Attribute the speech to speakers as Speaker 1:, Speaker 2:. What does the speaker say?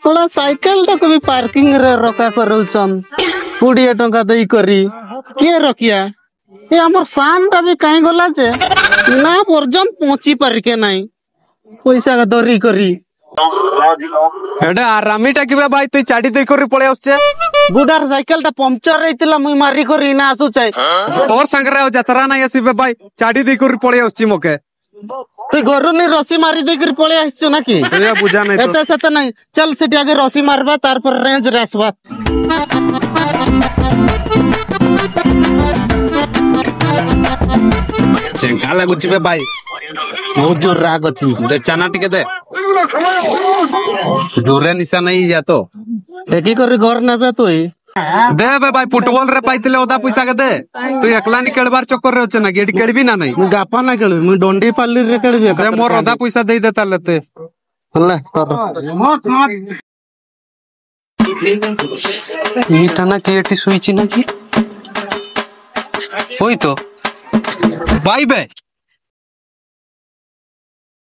Speaker 1: थोड़ा साइकिल तो कभी पार्किंग रे रखा करूछन 20 टंका देई करी के रखिया ए हमर शानटा भी काई गला जे ना पर्यंत पहुंची पारि के नाही पैसा का दरी करी
Speaker 2: एडे आरामीटा किबे भाई तू चाडी देई करी पळे आछे
Speaker 1: गुडार साइकिल टा पंक्चर रहितला मुई मारी करी ना आसु चाहे
Speaker 2: और संगरे हो जतरा ना आसीबे भाई चाडी देई करी पळे आछी मोके
Speaker 1: तू घरु नि रसी मारी दे कर पळे आछो ना की
Speaker 2: ए बुझा नहीं
Speaker 1: एते सत नहीं चल सेठी आगे रसी मारबा तार पर रेंज रे आसबा
Speaker 2: चेंका लागुची बे भाई
Speaker 1: बहुत जोर राग अछि
Speaker 2: दे चाना टिके दे जोरे निशा नहीं जा तो
Speaker 1: एकी कर घर नेबे तोई
Speaker 2: दे बे भाई फुटबॉल रे पाइतले ओदा पैसा के दे तू एकला नि केळबार चक्कर रे होचे ना गेट केळबी ना नहीं
Speaker 1: मु गापा ना केळबी मु डोंडी पाल्ली रे केळबी
Speaker 2: दे मोर ओदा पैसा दे दे ताले ते
Speaker 1: हल्ला तर
Speaker 2: ईटा ना केटी सुईची ना की होई तो बाय बे